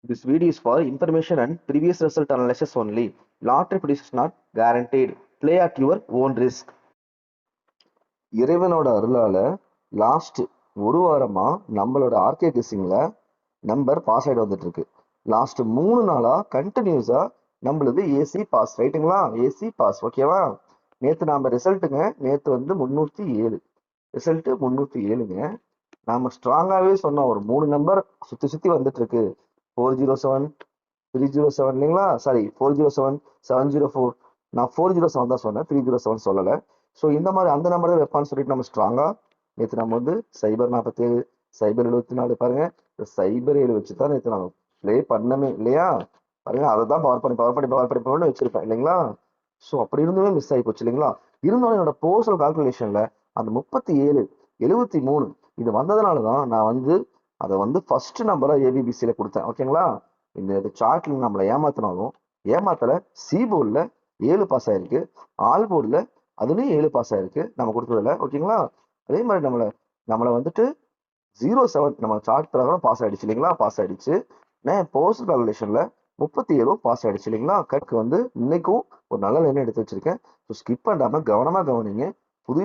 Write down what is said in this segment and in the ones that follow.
This video is for information and previous result analysis only. Lottery prediction is not guaranteed. Play at your own risk. இறைவனோட அருளால last ஒரு வாரமா நம்மளோட RK கிசிங்ல number pass ஆகிட்டு வந்துட்டு இருக்கு. லாஸ்ட் 3 நாளா கண்டினியூஸா நம்மளுது ஏசி பாஸ், ரைட்டுங்களா? ஏசி பாஸ், ஓகேவா? நேத்து நாம ரிசல்ட்டுங்க, நேத்து வந்து 307 ரிசல்ட் 307ங்க. நாம ஸ்ட்ராங்காவே சொன்னோம், ஒரு 3 நம்பர் சுத்தி சுத்தி வந்துட்டு இருக்கு. 407 307 இல்லைங்களா? சாரி, 407 704. நான் 407 தான் சொன்னேன், 307 சொல்லலை. ஸோ இந்த மாதிரி அந்த நம்பர் தான் வைப்பான்னு சொல்லிட்டு நம்ம ஸ்ட்ராங்கா நேற்று நம்ம வந்து சைபர் 47 சைபர் 74 பாருங்க, சைபர் 7 வச்சு தான் நேற்று நம்ம ப்ளே பண்ணமே இல்லையா? பாருங்க, அதை தான் பவர் பண்ணி வச்சிருப்பேன் இல்லைங்களா? ஸோ அப்படி இருந்துமே மிஸ் ஆகி போச்சு இல்லைங்களா? இருந்தாலும் என்னோட போஸ்டல் கால்குலேஷன்ல அந்த 37 73 இது வந்ததுனால தான் நான் வந்து அதை வந்து ஃபர்ஸ்ட் நம்பரா ஏபிபிசியில கொடுத்தேன், ஓகேங்களா? இந்த சார்ட்ல நம்மளை ஏமாத்தினாலும் ஏமாத்தல. சி போர்டில் 7 பாஸ் ஆயிருக்கு, ஆல் போர்டில் அதுலயும் 7 பாஸ் ஆயிருக்கு நம்ம கொடுத்ததுல, ஓகேங்களா? அதே மாதிரி நம்மளை வந்துட்டு 07 நம்ம சார்ட் பிரகாரம் பாஸ் ஆயிடுச்சு இல்லைங்களா? பாஸ் ஆயிடுச்சு. நான் போஸ்ட் கால்குலேஷன்ல 37 பாஸ் ஆயிடுச்சு இல்லைங்களா? கட்க்கு வந்து இன்னைக்கும் ஒரு நல்ல லைன் எடுத்து வச்சிருக்கேன். ஸோ ஸ்கிப் பண்ணாம கவனமா கவனிங்க. புது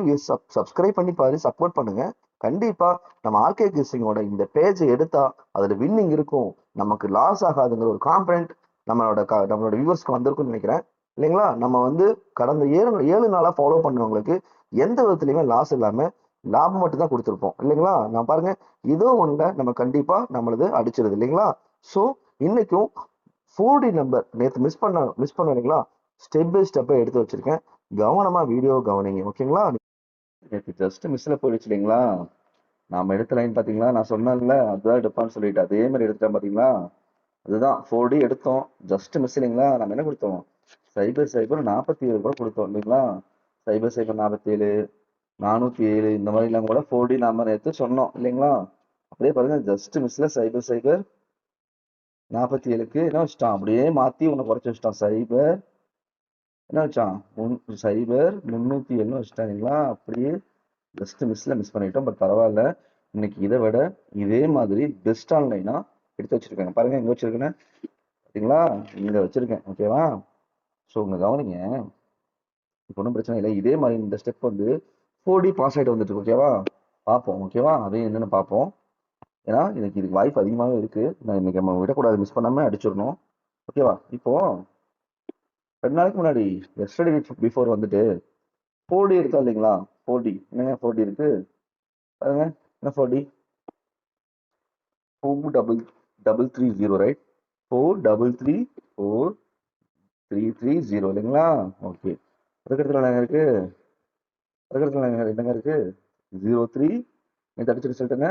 சப்ஸ்கிரைப் பண்ணி பாரு, சப்போர்ட் பண்ணுங்க. கண்டிப்பா நம்ம ஆர்கே கிசிங்கோட இந்த பேஜை எடுத்தா அதுல வின்னிங் இருக்கும், நமக்கு லாஸ் ஆகாதுங்கிற ஒரு கான்பிடென்ட் நம்மளோட வியூவர்ஸ்க்கு வந்திருக்கும்னு நினைக்கிறேன் இல்லைங்களா? நம்ம வந்து கடந்த 7 நாளா ஃபாலோ பண்ணவங்களுக்கு எந்த விதத்துலயுமே லாஸ் இல்லாம லாபம் மட்டும் தான் கொடுத்துருப்போம் இல்லைங்களா? நான் பாருங்க, ஏதோ ஒண்ணுல நம்ம கண்டிப்பா நம்மளது அடிச்சிருது இல்லைங்களா? ஸோ இன்னைக்கும் 4D நம்பர் நேற்று மிஸ் பண்ண இல்லைங்களா? ஸ்டெப் பை ஸ்டெப்பை எடுத்து வச்சிருக்கேன். கவனமா வீடியோ கவனிங்க, ஓகேங்களா? நேற்று ஜஸ்ட் மிஸ்ல போயிடுச்சு இல்லைங்களா? நாம எடுத்த லைன் பாத்தீங்களா? நான் சொன்னேன்ல அதுதான் எடுப்பான்னு சொல்லிட்டு அதே மாதிரி எடுத்துட்டேன் பாத்தீங்களா? அதுதான் 4D எடுத்தோம், ஜஸ்ட் மிஸ் இல்லைங்களா? நம்ம என்ன கொடுத்தோம்? சைபர் 47 கூட கொடுத்தோம் இல்லைங்களா? சைபர் 47 407 இந்த மாதிரி எல்லாம் கூட 4D நாம நேற்று சொன்னோம் இல்லைங்களா? அப்படியே பாருங்க, ஜஸ்ட் மிஸ்ல சைபர் 47க்கு என்ன வச்சுட்டான், அப்படியே மாத்தி ஒண்ணு குறைச்சு வச்சுட்டான். சைபர் என்ன வச்சான், சைபர் 307 வச்சுட்டான் இல்லைங்களா? அப்படியே ஜஸ்ட் மிஸ் பண்ணிட்டோம். பட் பரவாயில்ல, இன்னைக்கு இதை விட இதே மாதிரி பெஸ்ட் ஆன்லைனா எடுத்து வச்சிருக்காங்க. பாருங்க, எங்க வச்சிருக்கேன்னு பார்த்தீங்களா? இங்க வச்சிருக்கேன், ஓகேவா? ஸோ உங்க கவனிங்க, இப்போ ஒன்றும் பிரச்சனை இல்லை. இதே மாதிரி இந்த ஸ்டெப் வந்து 4D பாஸ் ஆகிட்டு வந்துட்டு இருக்கு, ஓகேவா? பார்ப்போம், ஓகேவா? அதையும் என்னன்னு பார்ப்போம். ஏன்னா எனக்கு இதுக்கு வாய்ப்பு அதிகமாகவே இருக்கு. நான் இன்னைக்கு நம்ம விடக்கூடாது, மிஸ் பண்ணாம அடிச்சிடணும், ஓகேவா? இப்போ 2 நாளைக்கு முன்னாடி எஸ்டர்டே பிஃபோர் வந்துட்டு 4D இருக்கா இல்லைங்களா? 4D என்னங்க 4D இருக்கு பாருங்க. என்ன 4D? 4330, ரைட்? 4330 இல்லைங்களா? ஓகே. அதுக்கடுத்துல என்னங்க இருக்கு? என்னங்க இருக்கு? 03 நேற்று அடிச்ச ரிசல்ட்டுங்க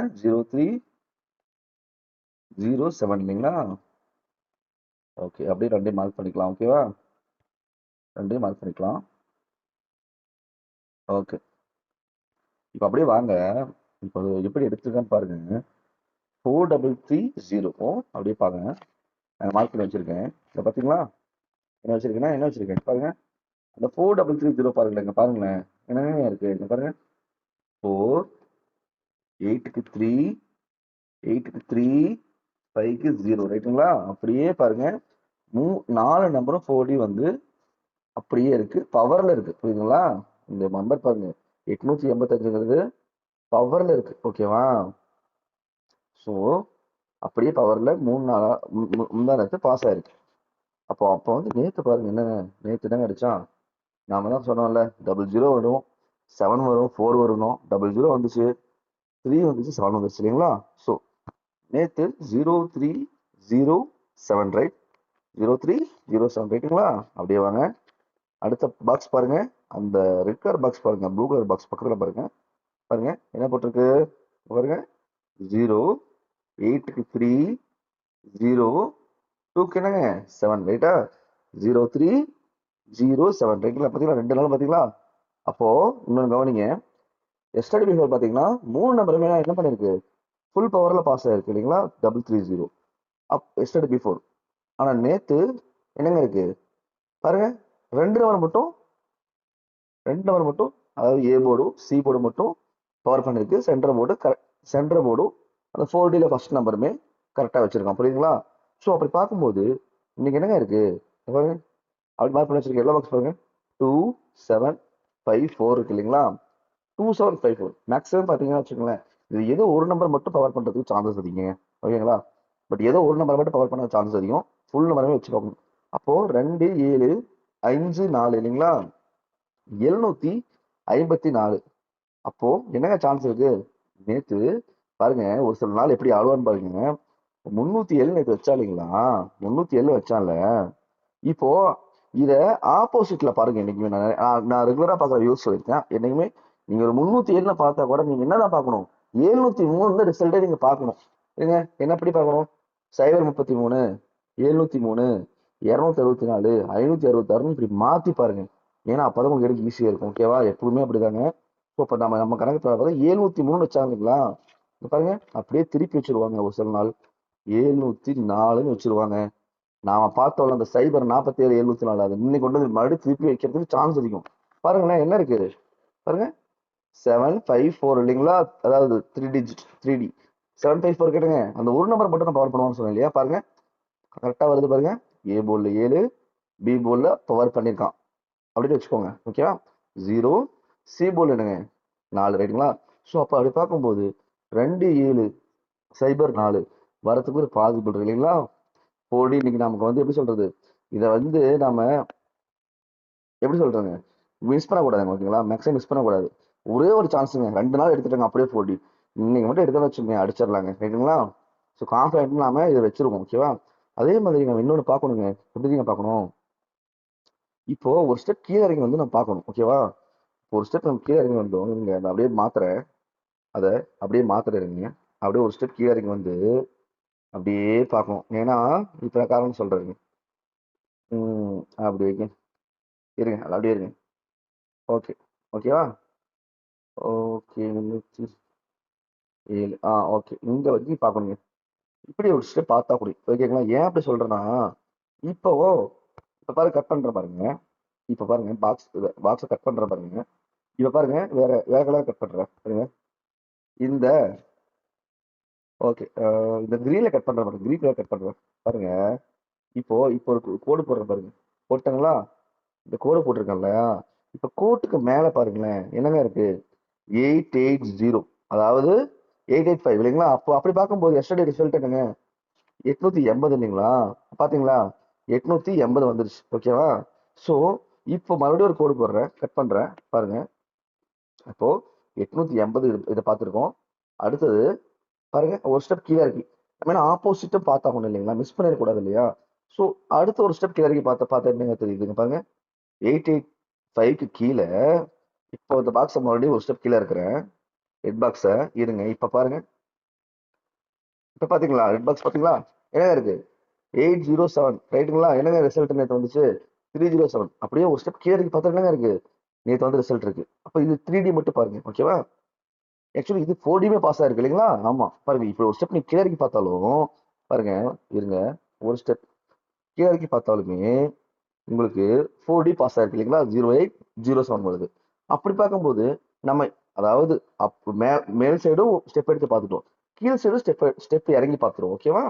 0307 இல்லைங்களா? ஓகே, அப்படியே ரெண்டையும் மார்க் பண்ணிக்கலாம், ஓகேவா? ரெண்டையும் மார்க் பண்ணிக்கலாம். ஓகே, இப்போ அப்படியே வாங்க, இப்போ எப்படி எடுத்துருக்கேன்னு பாருங்க. 4330 அப்படியே பாருங்க, நான் மார்க் பண்ணி வச்சிருக்கேன். இதை பார்த்தீங்களா? என்ன வச்சிருக்கேன் பாருங்க. அந்த 4330 பாருங்களேன், பாருங்களேன் என்னங்க இருக்கு இங்க பாருங்க. 4 8க்கு 3 8க்கு 3 5க்கு 0, ரைட்டுங்களா? அப்படியே பாருங்க, 4 நம்பரும் 4D வந்து அப்படியே இருக்கு, பவர்ல இருக்கு, புரியுதுங்களா? இந்த நம்பர் பாருங்க, 885ங்கிறது பவர்ல இருக்கு, ஓகேவா? ஸோ அப்படியே பவர்ல 3 நாளா முந்தா நேரத்து பாஸ் ஆயிருக்கு. அப்போ வந்து நேத்து பாருங்க, என்னங்க நேத்து என்னங்க அடிச்சான்? நாம தான் சொன்னோம்ல, 00 வரும், 7 வரும், 4 வரணும், 00 வந்துச்சு, 3 வந்துச்சு, 7 வந்துச்சு இல்லைங்களா? ஸோ நேத்து 0307, ரைட்? 0307, ரைட்டுங்களா? அப்படியே வாங்க, அடுத்த பாக்ஸ் பாருங்க. அந்த ரெட் கலர் பாக்ஸ் பாருங்க, ப்ளூ கலர் பாக்ஸ் பக்கத்துல பாருங்க. பாருங்க என்ன போட்டிருக்கு பாருங்க. 0 8க்கு 3 0 2க்கு என்னங்க 7, ரைட்டா? 0307, ரைட்டுங்களா? பாத்தீங்களா? 2 நாள் பாத்தீங்களா? அப்போ இன்னொன்று கவனிங்க, எஸ்டர்டே பிஃபோர் பாத்தீங்கன்னா 3 நம்பருமே என்ன பண்ணிருக்கு, ஃபுல் பவர்ல பாஸ் ஆயிருக்கு இல்லைங்களா? 330 எஸ்டர்டே பிஃபோர். ஆனா நேத்து என்னங்க இருக்கு பாருங்க, 2 நம்பர் மட்டும் அதாவது ஏ போர்டும் சி போர்டு மட்டும் பவர் பண்ணிருக்கு. சென்டர் போர்டும் அந்த 4Dல ஃபர்ஸ்ட் நம்பருமே கரெக்டா வச்சிருக்கோம், புரியுதுங்களா? ஸோ அப்படி பார்க்கும்போது இன்னைக்கு என்னங்க இருக்கு பாருங்க, அப்படி மார்க் பண்ணி வச்சிருக்க எல்லோ பாக்ஸ் பாருங்க, 2754 இருக்கு இல்லைங்களா? 2754 மேக்ஸிமம் பார்த்தீங்கன்னா வச்சுக்கோங்களேன், இது ஏதோ ஒரு நம்பர் மட்டும் பவர் பண்ணுறதுக்கு சான்சஸ் அதிகங்க. ஓகேங்களா? பட் ஏதோ ஒரு நம்பர் மட்டும் பவர் பண்ண சான்சஸ் அதிகம். ஃபுல் நம்பருமே வச்சு பார்க்கணும். அப்போ 2 7 5 4 இல்லைங்களா? 754. அப்போ என்னங்க சான்ஸ் இருக்கு? நேத்து பாருங்க, ஒரு சில நாள் எப்படி ஆழ்வான்னு பாருங்க. 307 நேத்து வச்சா இல்லைங்களா? 307 வச்சான்ல. இப்போ இத ஆப்போசிட்ல பாருங்க. என்னைக்குமே நான் ரெகுலரா பாக்குற வியூஸ் சொல்லியிருக்கேன். என்னைக்குமே நீங்க ஒரு 307 பார்த்தா கூட நீங்க என்னதான் பார்க்கணும்? 703 ரிசல்ட்டே நீங்க பார்க்கணும். ஏங்க என்ன எப்படி பார்க்கணும்? 033, 703, 264, 566 இப்படி மாத்தி பாருங்க. ஏன்னா அப்பதான் உங்களுக்கு எடுக்க ஈஸியா இருக்கும். ஓகேவா? எப்பவுமே அப்படிதாங்க. ஸோ இப்போ நம்ம கணக்கு பார்த்தா 703 வச்சாங்களா? இங்க பாருங்க, அப்படியே திருப்பி வச்சிருவாங்க ஒரு சில நாள். 704ன்னு வச்சிருவாங்க. நாம பார்த்தோம்ல அந்த சைபர் 47 704, அது இன்னைக்கு கொண்டு வந்து மறுபடியும் திருப்பி வைக்கிறதுக்கு சான்ஸ் அதிகம். பாருங்களேன் என்ன இருக்கு பாருங்க, 754 இல்லைங்களா? அதாவது 3 டிஜிட் 3D 754 கேட்டுங்க. அந்த ஒரு நம்பர் மட்டும் நான் பவர் பண்ணுவான்னு சொன்னேன் இல்லையா? பாருங்க கரெக்டா வருது பாருங்க. ஏ போர்டில் 7, பி போர்டில் பவர் பண்ணியிருக்கான் அப்படின்னு வச்சுக்கோங்க. ஓகேவா? 0, சி போர்டில் என்னங்க 4, ரைட்டுங்களா? ஸோ அப்போ அப்படி பார்க்கும்போது 2704 வரத்துக்கு ஒரு பாசிபிள் இருக்கு இல்லைங்களா? 4D இன்னைக்கு நமக்கு வந்து எப்படி சொல்றது, இதை வந்து நாம எப்படி சொல்றாங்க, மிஸ் பண்ணக்கூடாதுங்க. ஓகேங்களா? மேக்ஸிமம் மிஸ் பண்ணக்கூடாது. ஒரே ஒரு சான்ஸுங்க, 2 நாள் எடுத்துட்டாங்க அப்படியே 4D. இன்னைக்கு மட்டும் எடுத்து வச்சுங்க அடிச்சிடலாங்க. ரைட்டுங்களா? ஸோ கான்ஃபிடென்ட் நாம இதை வச்சிருக்கோம். ஓகேவா? அதே மாதிரி நம்ம இன்னொன்று பார்க்கணுங்க. எப்படிங்க பார்க்கணும்? இப்போ ஒரு ஸ்டெப் கீழே இறங்கி வந்து நம்ம பார்க்கணும். ஓகேவா? ஒரு ஸ்டெப் நம்ம கீழே இறங்கி வந்தோம், நீங்க அதை அப்படியே மாத்துறேன், அதை அப்படியே மாத்துறீங்க. அப்படியே ஒரு ஸ்டெப் கீழே இறங்கி வந்து அப்படியே பார்க்கணும். ஏன்னா இப்ப நான் காரணம் சொல்றேங்க. அப்படி வைங்க, இருங்க அது அப்படியே இருங்க. ஓகே. ஓகேவா? ஓகே 307. ஓகே, இங்க வரைக்கும் பார்க்கணுங்க. இப்படி ஒரு ஸ்டெப் பார்த்தா கூட ஓகேங்களா? ஏன் அப்படி சொல்றேன்னா, இப்போ இப்ப பாருங்க கட் பண்ற பாருங்க. இப்ப பாருங்க பாக்ஸை கட் பண்ற பாருங்க. இப்ப பாருங்க, வேற வேற கலர் கட் பண்றேன் பாருங்க. இந்த ஓகே, இந்த கிரீன்ல கட் பண்ற பாருங்க, கிரீன் கலர் கட் பண்றேன் பாருங்க. இப்போ ஒரு கோடு போடுற பாருங்க. போட்டாங்களா? இந்த கோடு போட்டிருக்கேன்ல, இப்ப கோட்டுக்கு மேல பாருங்களேன் என்னங்க இருக்கு? 880, அதாவது 885 இல்லைங்களா? அப்போ அப்படி பார்க்கும்போது எஸ்டர்டே ரிசல்ட் என்னங்க? 880 இல்லைங்களா? பாத்தீங்களா? 880 வந்துருச்சு. ஓகேவா? சோ இப்போ மறுபடியும் ஒரு கோடு போடுறேன், கட் பண்றேன் பாருங்க. அப்போ 880 இதை பார்த்துருக்கோம். அடுத்தது பாருங்க, ஒரு ஸ்டெப் கீழே இருக்கு. நம்ம ஆப்போசிட்டும் பார்த்தாகணும் இல்லைங்களா? மிஸ் பண்ணிடக்கூடாது இல்லையா? ஸோ அடுத்த ஒரு ஸ்டெப் கீழே இறக்கி பார்த்தா என்னங்க தெரியுதுங்க பாருங்க. 885க்கு கீழே இப்போ இந்த பாக்ஸை மறுபடியும் ஒரு ஸ்டெப் கீழே இருக்கிறேன். ரெட் பாக்ஸை இருங்க. இப்ப பாருங்க, இப்ப பாத்தீங்களா? ரெட் பாக்ஸ் பாத்தீங்களா? என்னங்க இருக்கு? 807, ரைட்டுங்களா? என்னங்க ரிசல்ட் நேற்று வந்துச்சு? 307. அப்படியே ஒரு ஸ்டெப் கீழே இறக்கி பார்த்தா என்னங்க இருக்கு? நேற்று வந்து ரிசல்ட் இருக்கு. அப்ப இது 3D மட்டும் பாருங்க. ஓகேவா? ஆக்சுவலி இது 4Dமே பாஸ் ஆயிருக்கு இல்லைங்களா? ஆமா பாருங்க, இப்போ ஒரு ஸ்டெப் நீ கீழே இறக்கி பார்த்தாலும் பாருங்க, இருங்க, ஒரு ஸ்டெப் கீழே இறக்கி பார்த்தாலுமே உங்களுக்கு 4D பாஸ் ஆயிருக்கு இல்லைங்களா? 0807 வருது. அப்படி பார்க்கும்போது நம்ம அதாவது மேல் சைடும் ஸ்டெப் எடுத்து பார்த்துட்டோம், கீழ் சைடும் ஸ்டெப் இறங்கி பார்த்துருவோம். ஓகேவா?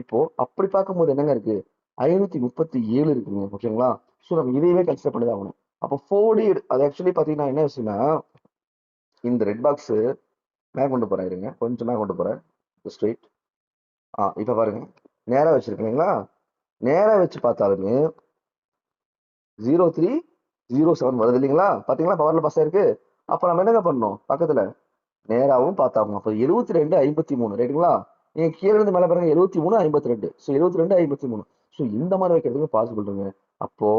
இப்போ அப்படி பார்க்கும்போது என்னங்க இருக்கு? 537 இருக்குங்க. ஓகேங்களா? ஸோ நம்ம இதையவே கன்சிடர் பண்ணி தான் ஆகணும். அப்போ 4D அது ஆக்சுவலி பார்த்தீங்கன்னா என்ன விஷயம்னா, இந்த ரெட் பாக்ஸ் மேல கொண்டு போறேன், இருங்க கொஞ்சம் மேல கொண்டு போறேன். ஸ்ட்ரெயிட். இப்ப பாருங்க, நேரா வச்சிருக்கேன் இல்லைங்களா? நேரா வச்சு பார்த்தாலுமே 0307 வருது இல்லைங்களா? பாத்தீங்களா? பவர்ல பாஸ் ஆயிருக்கு. அப்ப நம்ம என்னங்க பண்ணணும்? பக்கத்துல நேராவும் பார்த்தாகணும். அப்ப 7253, ரைட்டுங்களா? நீங்க கீழே இருந்து மேல பாருங்க, 7352. ஸோ 7253. ஸோ இந்த மாதிரி வைக்கிறதுக்கு பாசிபிள் இருங்க. அப்போ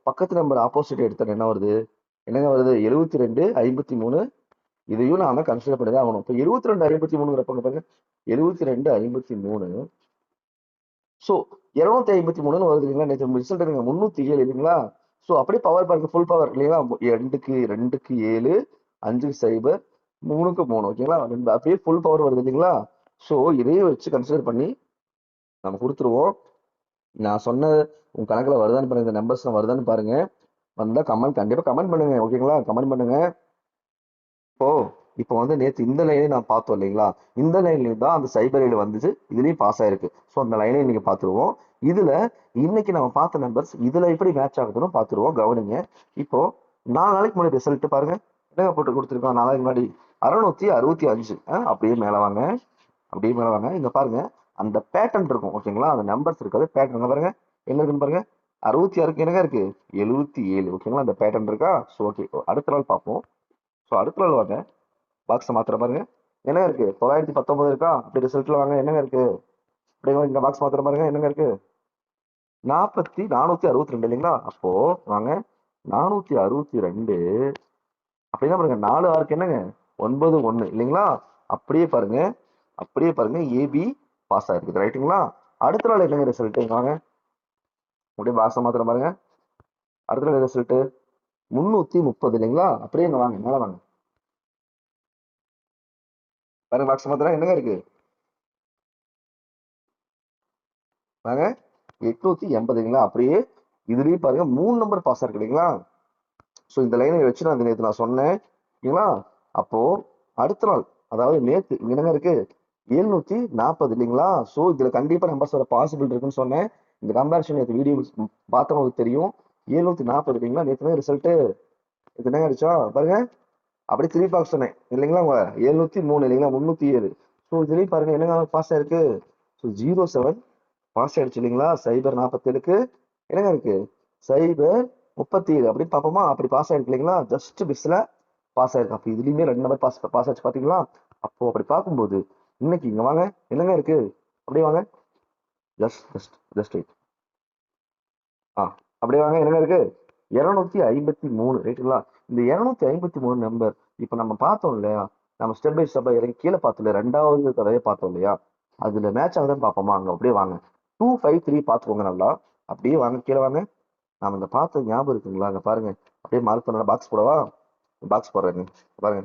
பக்கத்து நம்பர் ஆப்போசிட் எடுத்தா என்ன வருது? என்னங்க வருது? 7253. இதையும் நாம கன்சிடர் பண்ணி தான் ஆகணும். இப்போ 7253 பாருங்க, 7253. ஸோ 253 வருது இல்லைங்களா? நேற்று ரிசல்ட் எனக்கு 307 இல்லைங்களா? ஸோ அப்படியே பவர் பாருங்க, ஃபுல் பவர் இல்லைங்களா? 2க்கு 7, 5க்கு 0, 3க்கு 3. ஓகேங்களா? அப்படியே ஃபுல் பவர் வருது இல்லைங்களா? ஸோ இதையும் வச்சு கன்சிடர் பண்ணி நம்ம கொடுத்துருவோம். நான் சொன்ன உங்க கணக்குல வருதான்னு பாருங்க, இந்த நம்பர்ஸ் வருதான்னு பாருங்க. வந்தா கண்டிப்பா கமெண்ட் பண்ணுங்க. ஓகேங்களா? கமெண்ட் பண்ணுங்க. இப்போ இப்போ வந்து நேற்று இந்த லைனையும் நான் பார்த்தோம் இல்லைங்களா, இந்த லைன்லையும் தான் அந்த சைபர் 7 வந்துச்சு, இதுலயும் பாஸ் ஆயிருக்கு. ஸோ அந்த லைனையும் இன்னைக்கு பார்த்துருவோம். இதுல இன்னைக்கு நம்ம பார்த்த நம்பர்ஸ் இதுல எப்படி மேட்ச் ஆகுதுன்னு பார்த்துருவோம், கவனிங்க. இப்போ 4 நாளைக்கு முன்னாடி ரிசல்ட் பாருங்க, என்னங்க போட்டு கொடுத்துருக்கோம் 4 நாளைக்கு முன்னாடி 665. அப்படியே மேல வாங்க, அப்படியே மேல வாங்க. இங்க பாருங்க, அந்த பேட்டர்ன் இருக்கும் ஓகேங்களா, அந்த நம்பர்ஸ் இருக்காது, பேட்டர்ன் பாருங்க என்ன இருக்குன்னு பாருங்க. 66க்கு என்னங்க இருக்கு, 77 ஓகேங்களா, அந்த பேட்டர்ன் இருக்கா. ஸோ ஓகே, அடுத்த நாள் பார்ப்போம். ஸோ அடுத்த நாள் வாங்க, பாக்ஸை மாத்திர பாருங்க, என்னங்க இருக்கு 919 இருக்கா. அப்படி ரிசல்ட்ல வாங்க, என்னங்க இருக்கு, அப்படியே இங்க பாக்ஸ் மாத்திர பாருங்க, என்னங்க இருக்கு 462 இல்லைங்களா. அப்போ வாங்க 462 அப்படின்னா பாருங்க, 4 6க்கு என்னங்க 91 இல்லைங்களா. அப்படியே பாருங்க, அப்படியே பாருங்க, ஏபி பாஸ் ஆயிருக்கு ரைட்டுங்களா. அடுத்த நாள் என்னங்க ரிசல்ட் வாங்க, அப்படியே பாக்ஸை மாத்திர பாருங்க, அடுத்த நாள் ரிசல்ட் 330 இல்லைங்களா. அப்படியே இங்க வாங்க, மேல வாங்க பாருங்க, பாக்ஸ் மாத்திரம் என்னங்க இருக்கு வாங்க 880 அப்படியே இதுலயும் பாருங்க 3 நம்பர் பாஸ் இருக்கு இல்லைங்களா. ஸோ இந்த லைனை வச்சு நான் நேற்று நான் சொன்னேன் இல்லைங்களா. அப்போ அடுத்த நாள், அதாவது நேற்று இங்க என்னங்க இருக்கு 740 இல்லைங்களா. ஸோ இதுல கண்டிப்பா நம்பர்ஸ் வர பாசிபிள் இருக்குன்னு சொன்னேன். இந்த கம்பேரிஷன் நேற்று வீடியோ பார்த்தவங்களுக்கு தெரியும். 740 இல்லைங்களா, நேற்று ரிசல்ட் இது என்னங்க அடிச்சா பாருங்க, அப்படியே திருப்பி பார்க்க சொன்னேன் இல்லைங்களா உங்களை, 703 இல்லைங்களா, 307. ஸோ இதுலயும் பாருங்க என்னங்க பாஸ் ஆயிருக்கு. ஸோ 07 பாஸ் ஆயிடுச்சு இல்லைங்களா. சைபர் 47க்கு என்னங்க இருக்கு சைபர் 37 அப்படின்னு பார்ப்போமா. அப்படி பாஸ் ஆயிருக்கு இல்லைங்களா, ஜஸ்ட் மிஸ்ல பாஸ் ஆயிருக்கு. அப்போ இதுலயுமே 2 நம்பர் பாஸ் ஆச்சு பாத்தீங்களா. அப்போ அப்படி பார்க்கும்போது இன்னைக்கு இங்க வாங்க, என்னங்க இருக்கு அப்படியே வாங்க, ஜஸ்ட் ஜஸ்ட் ஜஸ்ட் ரைட். அப்படியே வாங்க, என்னங்க இருக்கு 253 ரைட்டுங்களா. இந்த 253 நம்பர் இப்ப நம்ம பார்த்தோம் இல்லையா, நம்ம ஸ்டெப் பை ஸ்டெப்பா இறங்கி கீழே பார்த்தோம், 2வது தடவை பார்த்தோம் இல்லையா, அதுல மேட்ச் ஆகுதுன்னு பார்ப்போமா. அங்க அப்படியே வாங்க 253 பார்த்துக்கோங்க நல்லா. அப்படியே வாங்க கீழே வாங்க, நாம இந்த பார்த்த ஞாபகம் இருக்குங்களா, அங்க பாருங்க அப்படியே மார்க் பண்ண பாக்ஸ் போடவா, பாக்ஸ் போடுறேங்க பாருங்க.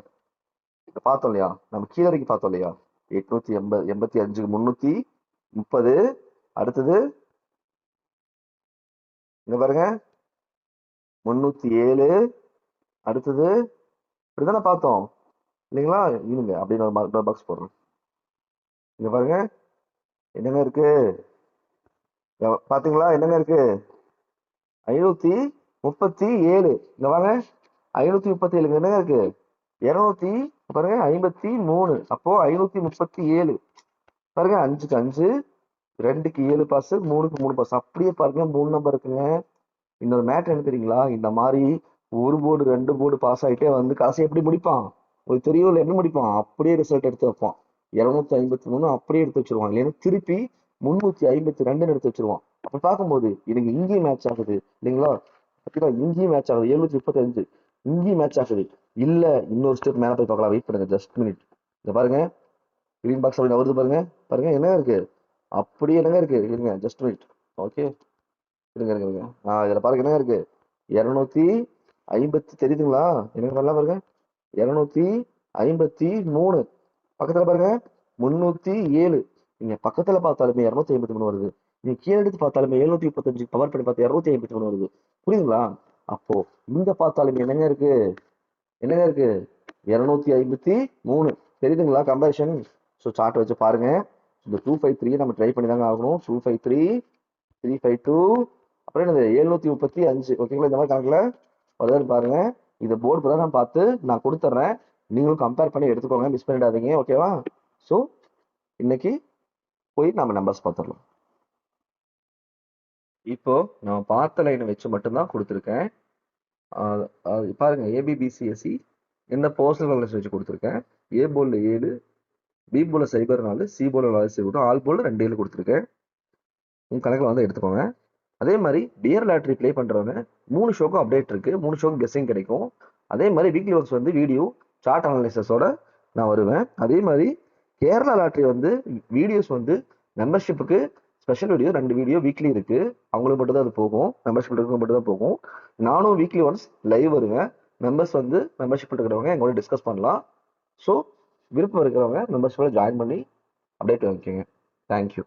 இங்க பார்த்தோம் இல்லையா, நம்ம கீழே வரைக்கும் பார்த்தோம் இல்லையா, 885 330. அடுத்தது இங்க பாருங்க 307. அடுத்தது இப்படிதானே பார்த்தோம் இல்லைங்களா. இருங்க அப்படின்னு ஒரு பாக்ஸ் போடுறோம். இங்க பாருங்க என்னங்க இருக்கு பாத்தீங்களா, என்னங்க இருக்கு 537. இங்க வாங்க 537 என்னங்க இருக்கு 200 பாருங்க 53. அப்போ 537 பாருங்க, 5க்கு 5, 2க்கு 7 பாஸ், 3க்கு 3 பாஸ். அப்படியே பாருங்க 3 நம்பர் இருக்குங்க. இன்னொரு மேட்ரு என்ன தெரியுங்களா, இந்த மாதிரி ஒரு போர்டு 2 போர்டு பாஸ் ஆகிட்டே வந்து கடைசி எப்படி முடிப்பான் உங்களுக்கு தெரியும் இல்லை, எப்படி முடிப்பான் அப்படியே ரிசல்ட் எடுத்து வைப்பான். 253 அப்படியே எடுத்து வச்சிருவான், இல்லைன்னா திருப்பி 352 எடுத்து வச்சிருவான். அப்ப பார்க்கும்போது எனக்கு இங்கேயும் மேட்ச் ஆகுது இல்லைங்களா, பார்த்தீங்களா இங்கேயும் மேட்ச் ஆகுது 735, இங்கேயும் மேட்ச் ஆகுது. இல்ல இன்னொரு ஸ்டெப் மேல போய் பார்க்கலாம், வெயிட் பண்ணுங்க ஜஸ்ட் மினிட். இங்க பாருங்க கிரீன் பாக்ஸ் அப்படி வருது பாருங்க, பாருங்க என்ன இருக்கு அப்படியே என்னங்க இருக்கு, இருங்க ஜஸ்ட் மினிட். ஓகே இருங்க இருங்க இருங்க, இதுல பாருங்க என்னங்க இருக்கு 250 தெரியுதுங்களா, எனக்கு நல்லா பாருங்க 253. பக்கத்துல பாருங்க 307. நீங்க பக்கத்துல பார்த்தாலுமே 253 வருது, நீங்க கீழே எடுத்து பார்த்தாலுமே 735 பவர் பண்ணி பார்த்து 253 வருது. புரியுதுங்களா. அப்போ இங்க பார்த்தாலுமே என்னங்க இருக்கு, என்னங்க இருக்கு 253 தெரியுதுங்களா கம்பேரிஷன். ஸோ சார்ட் வச்சு பாருங்க. இந்த 253 நம்ம ட்ரை பண்ணி தாங்க ஆகணும். 253 352 அப்புறம் என்னது 735 ஓகேங்களா. இந்த மாதிரி கணக்குல வருதுன்னு பாருங்க. இந்த போர்டு தான் நான் பார்த்து நான் கொடுத்துட்றேன், நீங்களும் கம்பேர் பண்ணி எடுத்துக்கோங்க, மிஸ் பண்ணிடாதீங்க ஓகேவா. ஸோ இன்னைக்கு போய் நம்ம நம்பர்ஸ் பார்த்துடலாம். இப்போ நம்ம பார்த்த லைனை வச்சு மட்டும்தான் கொடுத்துருக்கேன். பாருங்க ஏபிபிசிஎஸ்சி என்ன பர்சனல் கால்குலேஷன் வச்சு கொடுத்துருக்கேன். ஏ போர்டில் 7, பி போர்டில் சைபர் 4, சி போர்டில் 4 செய்யட்டும், ஆல் போர்டில் 2 7 கொடுத்துருக்கேன். உங்க கணக்கில் வந்து எடுத்துக்கோங்க. அதே மாதிரி டியர் லாட்ரி ப்ளே பண்றவங்க 3 ஷோக்கும் அப்டேட் இருக்கு, 3 ஷோக்கும் கெஸ்ஸிங் கிடைக்கும். அதே மாதிரி வீக்லி ஒர்க்ஸ் வந்து வீடியோ சார்ட் அனாலிசிஸோட நான் வருவேன். அதே மாதிரி கேரளா லாட்ரி வந்து வீடியோஸ் வந்து மெம்பர்ஷிப்புக்கு ஸ்பெஷல் வீடியோ 2 வீடியோ வீக்லி இருக்கு, அவங்களுக்கு மட்டும் தான் அது போகும், மெம்பர்ஷிப் இருக்கிறவங்க மட்டும் தான் போகும். நானும் வீக்லி ஒன்ஸ் லைவ் வருவேன். மெம்பர்ஸ் வந்து மெம்பர்ஷிப் இருக்கிறவங்க எங்களோட டிஸ்கஸ் பண்ணலாம். ஸோ விருப்பம் இருக்கிறவங்க மெம்பர்ஷிப்பில் ஜாயின் பண்ணி அப்டேட் வாங்கிக்கோங்க. தேங்க்யூ.